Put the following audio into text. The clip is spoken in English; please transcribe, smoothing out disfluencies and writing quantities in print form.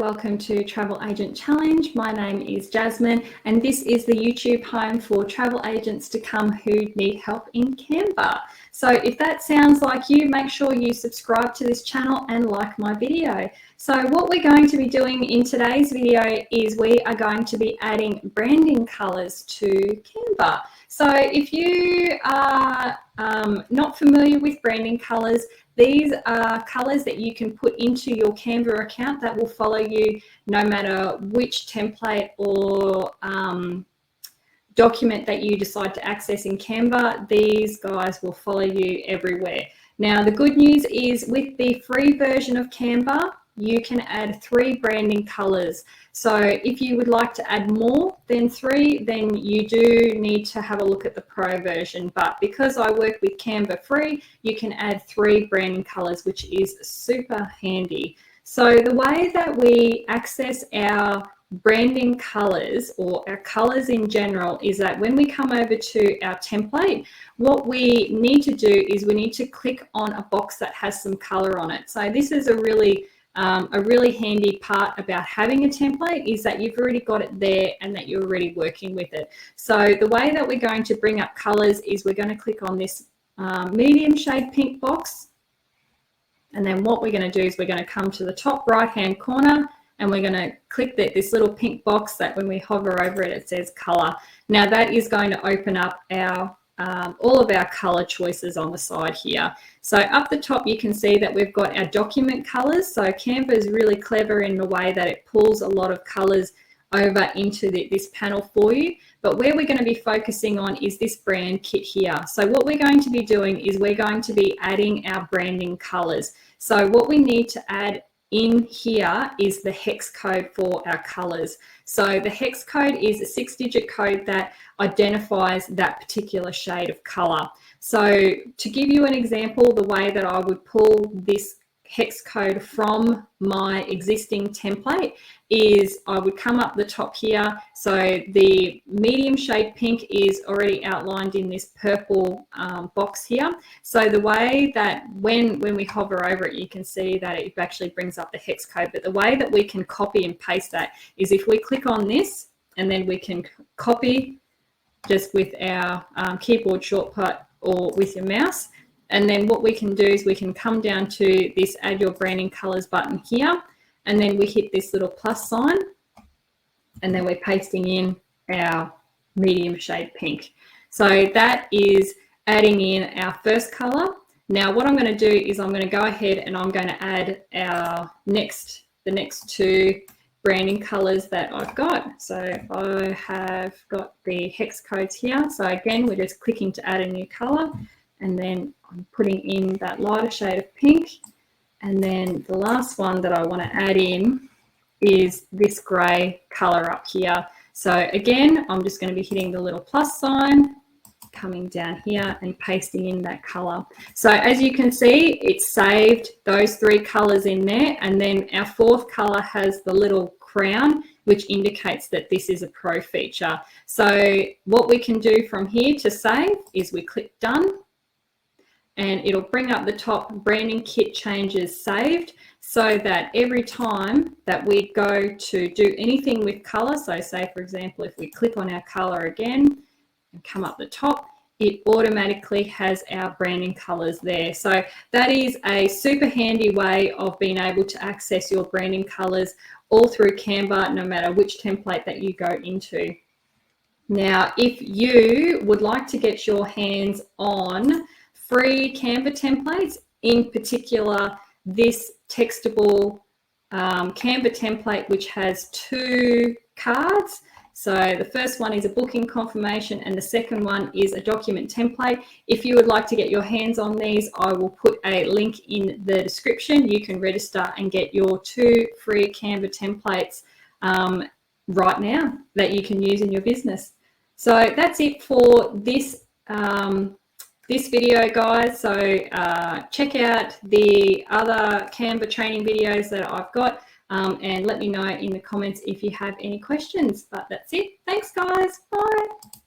welcome to Travel Agent Challenge. My name is Jasmine and this is the YouTube home for travel agents to come who need help in Canva. So if that sounds like you, make sure you subscribe to this channel and like my video. So what we're going to be doing in today's video is we are going to be adding branding colors to Canva. So if you are not familiar with branding colors, these are colors that you can put into your Canva account that will follow you no matter which template or document that you decide to access in Canva. These guys will follow you everywhere. Now, the good news is with the free version of Canva, you can add 3 branding colors. So if you would like to add more than 3, then you do need to have a look at the pro version. But because I work with Canva free, you can add 3 branding colors, which is super handy. So the way that we access our branding colors or our colors in general is that when we come over to our template, what we need to do is we need to click on a box that has some color on it. So this is a really handy part about having a template is that you've already got it there and that you're already working with it. So the way that we're going to bring up colors is we're going to click on this medium shade pink box. And then what we're going to do is we're going to come to the top right hand corner and we're going to click this little pink box that when we hover over it, it says color. Now that is going to open up our all of our color choices on the side here. So up the top, you can see that we've got our document colors. So Canva is really clever in the way that it pulls a lot of colors over into this panel for you. But where we're going to be focusing on is this brand kit here. So what we're going to be doing is we're going to be adding our branding colors. So what we need to add in here is the hex code for our colors. So the hex code is a 6-digit code that identifies that particular shade of color. So to give you an example, the way that I would pull this hex code from my existing template is I would come up the top here. So the medium shade pink is already outlined in this purple box here. So the way that when we hover over it, you can see that it actually brings up the hex code. But the way that we can copy and paste that is if we click on this and then we can copy just with our keyboard shortcut or with your mouse. And then what we can do is we can come down to this add your branding colors button here. And then we hit this little plus sign. And then we're pasting in our medium shade pink. So that is adding in our first color. Now what I'm going to do is I'm going to go ahead and I'm going to add our the next 2 branding colors that I've got. So I have got the hex codes here. So again, we're just clicking to add a new color. And then I'm putting in that lighter shade of pink. And then the last one that I want to add in is this gray color up here. So again, I'm just going to be hitting the little plus sign, coming down here and pasting in that color. So as you can see, it saved those 3 colors in there. And then our 4th color has the little crown, which indicates that this is a pro feature. So what we can do from here to save is we click done. And it'll bring up the top branding kit changes saved so that every time that we go to do anything with color, so say for example, if we click on our color again and come up the top, it automatically has our branding colors there. So that is a super handy way of being able to access your branding colors all through Canva, no matter which template that you go into. Now, if you would like to get your hands on free Canva templates, in particular this textable Canva template, which has 2 cards. So the first one is a booking confirmation and the second one is a document template. If you would like to get your hands on these, I will put a link in the description. You can register and get your 2 free Canva templates right now that you can use in your business. So that's it for this this video, guys. So check out the other Canva training videos that I've got and let me know in the comments if you have any questions. But that's it. Thanks, guys. Bye.